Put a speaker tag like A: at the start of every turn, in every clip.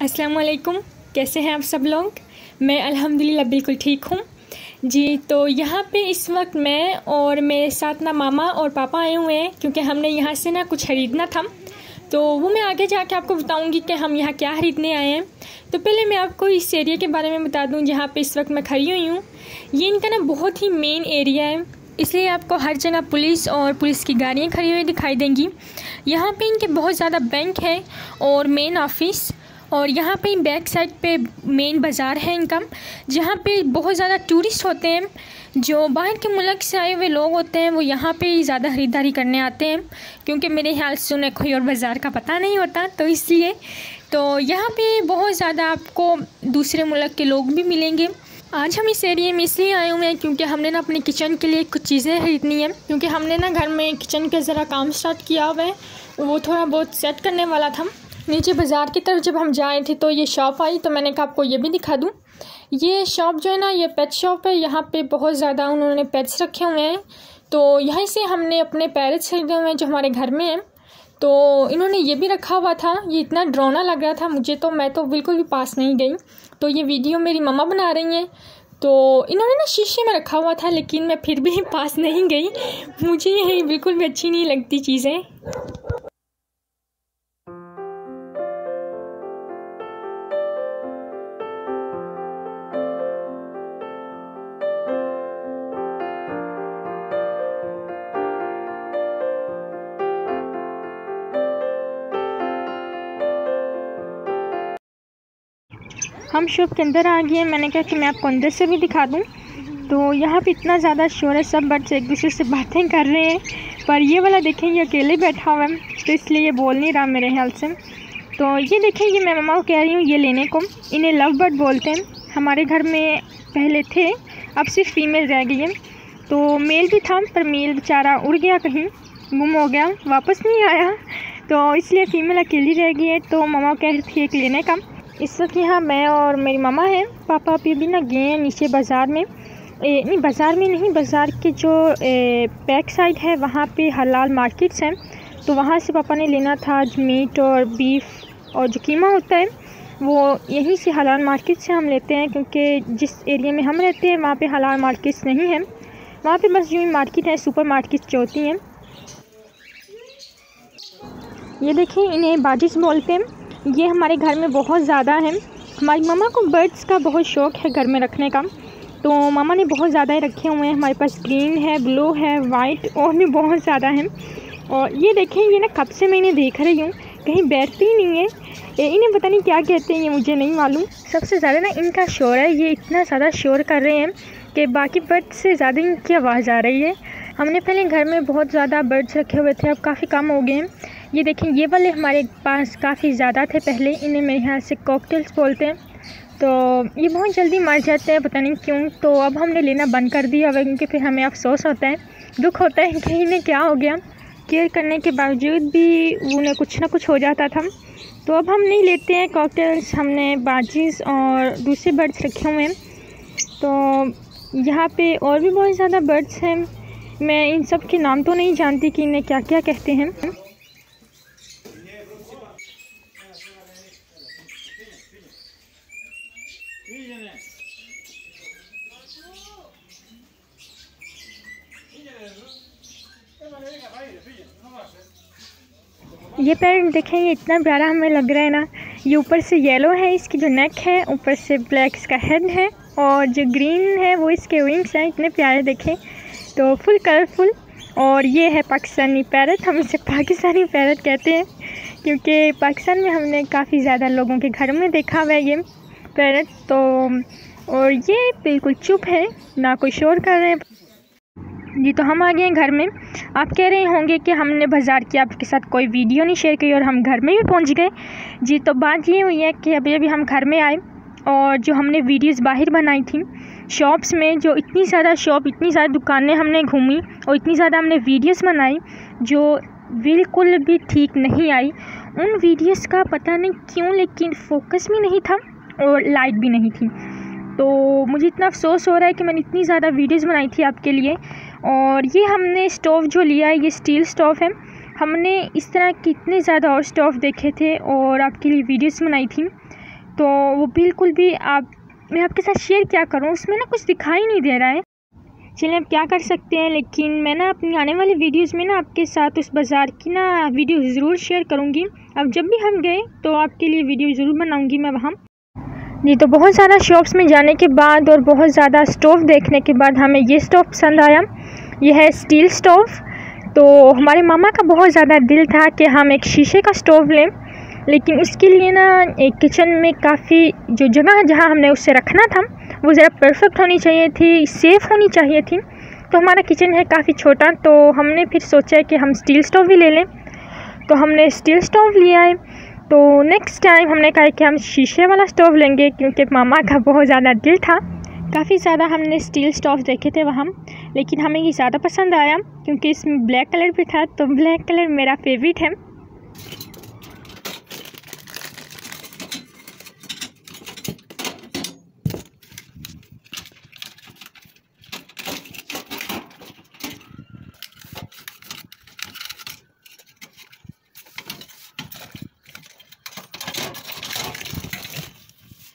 A: अस्सलाम वालेकुम। कैसे हैं आप सब लोग? मैं अल्हम्दुलिल्लाह बिल्कुल ठीक हूँ जी। तो यहाँ पे इस वक्त मैं और मेरे साथ ना मामा और पापा आए हुए हैं, क्योंकि हमने यहाँ से ना कुछ ख़रीदना था। तो वो मैं आगे जाके आपको बताऊंगी कि हम यहाँ क्या ख़रीदने आए हैं। तो पहले मैं आपको इस एरिया के बारे में बता दूँ जहाँ पे इस वक्त मैं खड़ी हुई हूँ। ये इनका ना बहुत ही मेन एरिया है, इसलिए आपको हर जगह पुलिस और पुलिस की गाड़ियाँ खड़ी हुई दिखाई देंगी। यहाँ पे इनके बहुत ज़्यादा बैंक है और मेन ऑफिस, और यहाँ पे बैक साइड पे मेन बाज़ार है इनका, जहाँ पे बहुत ज़्यादा टूरिस्ट होते हैं। जो बाहर के मुल्क से आए हुए लोग होते हैं वो यहाँ पे ज़्यादा ख़रीदारी करने आते हैं, क्योंकि मेरे ख्याल से उन्हें कोई और बाज़ार का पता नहीं होता, तो इसलिए तो यहाँ पे बहुत ज़्यादा आपको दूसरे मुल्क के लोग भी मिलेंगे। आज हम इस एरिया में इसलिए आए हुए हैं क्योंकि हमने ना अपने किचन के लिए कुछ चीज़ें ख़रीदनी है, क्योंकि हमने ना घर में किचन का ज़रा काम स्टार्ट किया हुआ है, वो थोड़ा बहुत सेट करने वाला था। नीचे बाज़ार की तरफ जब हम जाए थे तो ये शॉप आई, तो मैंने कहा आपको ये भी दिखा दूँ। ये शॉप जो है ना, ये पेट शॉप है। यहाँ पे बहुत ज़्यादा उन्होंने पेट्स रखे हुए हैं, तो यहीं से हमने अपने पैरट्स खरीदे हुए हैं जो हमारे घर में हैं। तो इन्होंने ये भी रखा हुआ था, ये इतना डरावना लग रहा था मुझे, तो मैं तो बिल्कुल भी पास नहीं गई। तो ये वीडियो मेरी मम्मा बना रही हैं, तो इन्होंने ना शीशे में रखा हुआ था, लेकिन मैं फिर भी पास नहीं गई। मुझे ये बिल्कुल भी अच्छी नहीं लगती चीज़ें। हम शॉप के अंदर आ गए हैं। मैंने कहा कि मैं आपको अंदर से भी दिखा दूं। तो यहाँ पे इतना ज़्यादा शोर है, सब बच्चे एक दूसरे से बातें कर रहे हैं, पर ये वाला देखें ये अकेले बैठा हुआ है, तो इसलिए ये बोल नहीं रहा मेरे ख्याल से। तो ये देखें, ये मैं मम्मा को कह रही हूँ ये लेने को। इन्हें लव बर्ड बोलते हैं। हमारे घर में पहले थे, अब सिर्फ फीमेल रह गई है। तो मेल भी था, पर मेल बेचारा उड़ गया, कहीं गुम हो गया, वापस नहीं आया, तो इसलिए फ़ीमेल अकेली रह गई है। तो मम्मा कह रही थी एक लेने का। इस वक्त यहाँ मैं और मेरी मामा हैं। पापा अभी भी ना गए हैं नीचे बाज़ार में, नहीं बाज़ार में नहीं, बाज़ार के जो बैक साइड है वहाँ पे हलाल मार्केट्स हैं, तो वहाँ से पापा ने लेना था आज मीट और बीफ, और जो कीमा होता है वो यहीं से हलाल मार्केट से हम लेते हैं, क्योंकि जिस एरिया में हम रहते हैं वहाँ पे हलाल मार्केट्स नहीं हैं। वहाँ पे बस यूँ मार्केट है, सुपर मार्केट जो होती हैं। ये देखें, इन्हें बाजिस बोलते हैं। ये हमारे घर में बहुत ज़्यादा है। हमारी मामा को बर्ड्स का बहुत शौक़ है घर में रखने का, तो मामा ने बहुत ज़्यादा ही रखे हुए हैं। हमारे पास ग्रीन है, ब्लू है, वाइट, और भी बहुत ज़्यादा हैं। और ये देखें, ये ना कब से मैं इन्हें देख रही हूँ, कहीं बैठती ही नहीं है। इन्हें पता नहीं क्या कहते हैं, ये मुझे नहीं मालूम। सबसे ज़्यादा ना इनका शोर है, ये इतना ज़्यादा शोर कर रहे हैं कि बाकी बर्ड्स से ज़्यादा इनकी आवाज़ आ रही है। हमने पहले घर में बहुत ज़्यादा बर्ड्स रखे हुए थे, अब काफ़ी कम हो गए हैं। ये देखें, ये वाले हमारे पास काफ़ी ज़्यादा थे पहले। इन्हें मेरे यहाँ से कॉकटेल्स बोलते हैं। तो ये बहुत जल्दी मर जाते हैं, पता नहीं क्यों, तो अब हमने लेना बंद कर दिया हुआ, क्योंकि फिर हमें अफसोस होता है, दुख होता है कि इन्हें क्या हो गया। केयर करने के बावजूद भी उन्हें कुछ ना कुछ हो जाता था। तो अब हम नहीं लेते हैं कॉकटेल्स, हमने बाजीज़ और दूसरे बर्ड्स रखे हुए हैं। तो यहाँ पे और भी बहुत ज़्यादा बर्ड्स हैं। मैं इन सब के नाम तो नहीं जानती कि इन्हें क्या क्या कहते हैं। ये पैरट देखें, ये इतना प्यारा हमें लग रहा है ना। ये ऊपर से येलो है, इसकी जो नेक है, ऊपर से ब्लैक इसका हेड है, और जो ग्रीन है वो इसके विंग्स हैं। इतने प्यारे देखें, तो फुल कलरफुल। और ये है पाकिस्तानी पैरट। हम इसे पाकिस्तानी पैरट कहते हैं, क्योंकि पाकिस्तान में हमने काफ़ी ज़्यादा लोगों के घर में देखा हुआ है ये पैरट। तो और ये बिल्कुल चुप है, ना कोई शोर कर रहे हैं जी। तो हम आ गए हैं घर में। आप कह रहे होंगे कि हमने बाज़ार की आपके साथ कोई वीडियो नहीं शेयर की और हम घर में भी पहुंच गए जी। तो बात ये हुई है कि अभी अभी हम घर में आए, और जो हमने वीडियोस बाहर बनाई थी शॉप्स में, जो इतनी ज़्यादा शॉप, इतनी ज़्यादा दुकानें हमने घूमी और इतनी ज़्यादा हमने वीडियोस बनाई जो बिल्कुल भी ठीक नहीं आई। उन वीडियोस का पता नहीं क्यों, लेकिन फोकस भी नहीं था और लाइट भी नहीं थी। तो मुझे इतना अफसोस हो रहा है कि मैंने इतनी ज़्यादा वीडियोस बनाई थी आपके लिए। और ये हमने स्टोव जो लिया है, ये स्टील स्टोव है। हमने इस तरह कितने ज़्यादा और स्टोव देखे थे और आपके लिए वीडियोस बनाई थी, तो वो बिल्कुल भी मैं आपके साथ शेयर क्या करूँ, उसमें ना कुछ दिखाई नहीं दे रहा है। चलिए आप क्या कर सकते हैं, लेकिन मैं ना अपनी आने वाली वीडियोज़ में ना आपके साथ उस बाज़ार की ना वीडियो ज़रूर शेयर करूँगी। अब जब भी हम गए तो आपके लिए वीडियो ज़रूर बनाऊँगी मैं वहाँ। जी, तो बहुत ज़्यादा शॉप्स में जाने के बाद और बहुत ज़्यादा स्टोव देखने के बाद हमें ये स्टोव पसंद आया। ये है स्टील स्टोव। तो हमारे मामा का बहुत ज़्यादा दिल था कि हम एक शीशे का स्टोव लें, लेकिन उसके लिए ना एक किचन में काफ़ी जो जगह जहाँ हमने उसे रखना था वो ज़रा परफेक्ट होनी चाहिए थी, सेफ़ होनी चाहिए थी। तो हमारा किचन है काफ़ी छोटा, तो हमने फिर सोचा कि हम स्टील स्टोव ही ले लें। तो हमने स्टील स्टोव लिया है। तो नेक्स्ट टाइम हमने कहा कि हम शीशे वाला स्टोव लेंगे, क्योंकि मामा का बहुत ज़्यादा दिल था। काफ़ी ज़्यादा हमने स्टील स्टोव देखे थे वहाँ, लेकिन हमें ये ज़्यादा पसंद आया क्योंकि इसमें ब्लैक कलर भी था। तो ब्लैक कलर मेरा फेवरेट है।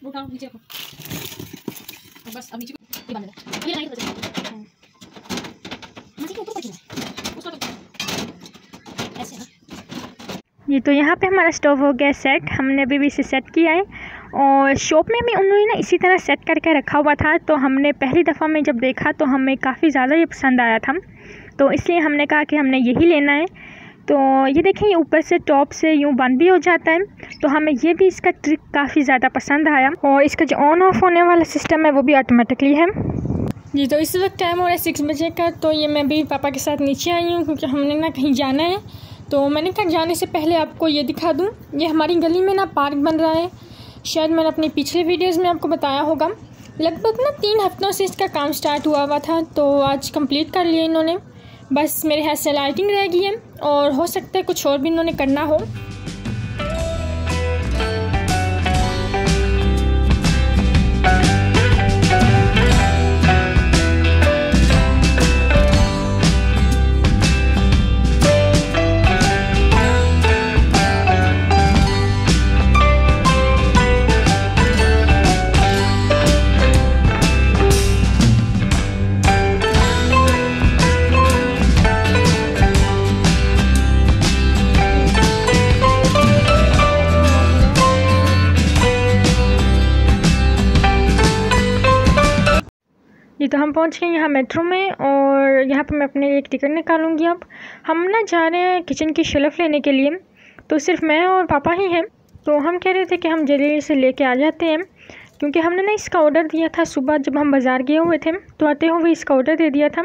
B: उठाओ नीचे रखो, बस अब नीचे ये बांध दे। ये लाइन तो नीचे के ऊपर पकड़ना उसको तो ऐसे ना।
A: ये तो यहाँ पे हमारा स्टोव हो गया सेट। हमने अभी भी इसे सेट किया है और शॉप में भी उन्होंने ना इसी तरह सेट करके रखा हुआ था। तो हमने पहली दफ़ा में जब देखा तो हमें काफ़ी ज़्यादा ये पसंद आया था, तो इसलिए हमने कहा कि हमने यही लेना है। तो ये देखें, ये ऊपर से टॉप से यूँ बंद भी हो जाता है। तो हमें ये भी इसका ट्रिक काफ़ी ज़्यादा पसंद आया। और इसका जो ऑन ऑफ होने वाला सिस्टम है वो भी ऑटोमेटिकली है। जी, तो इस वक्त टाइम हो रहा है 6 बजे का। तो ये मैं भी पापा के साथ नीचे आई हूँ क्योंकि हमने ना कहीं जाना है। तो मैंने कहा जाने से पहले आपको ये दिखा दूँ, ये हमारी गली में ना पार्क बन रहा है। शायद मैंने अपनी पिछले वीडियोज़ में आपको बताया होगा। लगभग ना 3 हफ्तों से इसका काम स्टार्ट हुआ था, तो आज कंप्लीट कर लिया इन्होंने। बस मेरे हाथ से लाइटिंग रह गई है और हो सकता है कुछ और भी इन्होंने करना हो। ये तो हम पहुंच गए यहाँ मेट्रो में और यहाँ पर मैं अपने लिए एक टिकट निकालूंगी। अब हम ना जा रहे हैं किचन की शेल्फ़ लेने के लिए। तो सिर्फ मैं और पापा ही हैं। तो हम कह रहे थे कि हम जल्दी से लेके आ जाते हैं, क्योंकि हमने ना इसका ऑर्डर दिया था सुबह जब हम बाज़ार गए हुए थे। तो आते हुए इसका ऑर्डर दे दिया था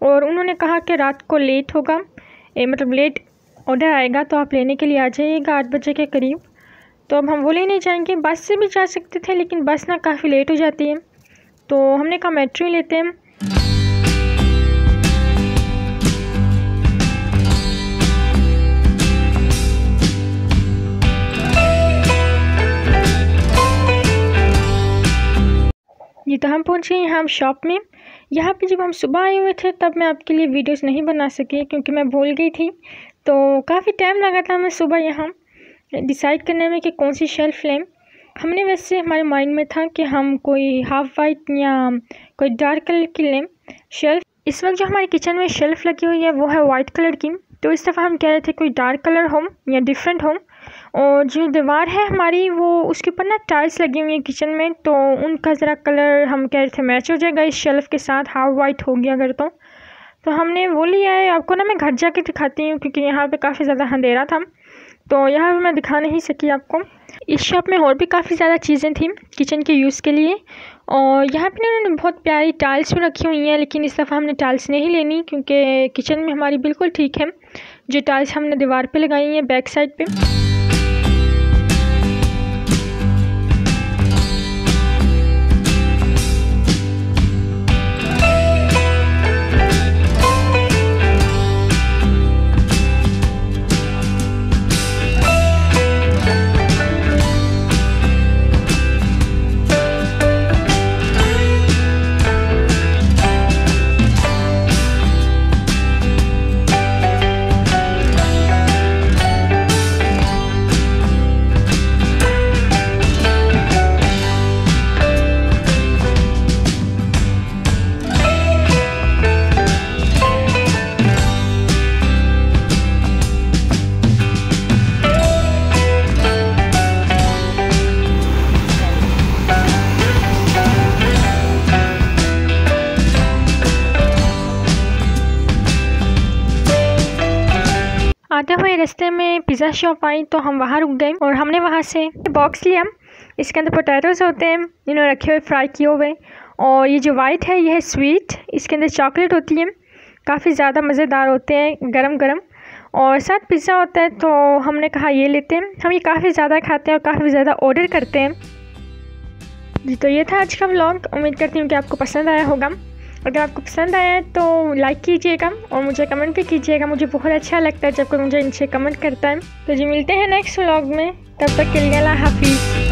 A: और उन्होंने कहा कि रात को लेट होगा, मतलब लेट ऑर्डर आएगा, तो आप लेने के लिए आ जाइएगा 8 बजे के करीब। तो अब हम वो लेने जाएंगे। बस से भी जा सकते थे, लेकिन बस ना काफ़ी लेट हो जाती है, तो हमने कहा मेट्रो ही लेते हैं। ये तो हम पहुंचे यहाँ शॉप में। यहाँ पे जब हम सुबह आए हुए थे तब मैं आपके लिए वीडियोस नहीं बना सकी क्योंकि मैं भूल गई थी। तो काफ़ी टाइम लगा था हमें सुबह यहाँ डिसाइड करने में कि कौन सी शेल्फ़ लें। हमने वैसे हमारे माइंड में था कि हम कोई हाफ़ वाइट या कोई डार्क कलर की लें शेल्फ़। इस वक्त जो हमारे किचन में शेल्फ़ लगी हुई है वो है वाइट कलर की। तो इस दफ़ा हम कह रहे थे कोई डार्क कलर हो या डिफरेंट हो। और जो दीवार है हमारी वो उसके ऊपर ना टाइल्स लगी हुई हैं किचन में, तो उनका ज़रा कलर हम कह रहे थे मैच हो जाएगा इस शेल्फ़ के साथ, हाफ वाइट हो गया अगर तो हमने वो लिया है। आपको ना मैं घर जाके दिखाती हूँ क्योंकि यहाँ पे काफ़ी ज़्यादा अंधेरा था, तो यहाँ पे मैं दिखा नहीं सकी आपको। इस शॉप में और भी काफ़ी ज़्यादा चीज़ें थी किचन के यूज़ के लिए। और यहाँ पे उन्होंने बहुत प्यारी टाइल्स भी रखी हुई हैं, लेकिन इस दफ़ा हमने टाइल्स नहीं लेनी क्योंकि किचन में हमारी बिल्कुल ठीक है जो टाइल्स हमने दीवार पे लगाई हैं बैक साइड पे। आते हुए रास्ते में पिज़्ज़ा शॉप आई तो हम वहाँ रुक गए और हमने वहाँ से बॉक्स लिया। इसके अंदर पोटैटोज़ होते हैं, रखे हुए फ्राई किए हुए, और ये जो वाइट है ये है स्वीट, इसके अंदर चॉकलेट होती है, काफ़ी ज़्यादा मज़ेदार होते हैं गरम गरम, और साथ पिज़्ज़ा होता है। तो हमने कहा ये लेते हैं, हम ये काफ़ी ज़्यादा खाते हैं और काफ़ी ज़्यादा ऑर्डर करते हैं जी। तो ये था आज का व्लॉग, उम्मीद करती हूँ कि आपको पसंद आया होगा। अगर आपको पसंद आया है तो लाइक कीजिएगा और मुझे कमेंट भी कीजिएगा, मुझे बहुत अच्छा लगता है जब कोई मुझे इनसे कमेंट करता है। तो जी मिलते हैं नेक्स्ट व्लॉग में, तब तक के लिए अल्लाह हाफिज़।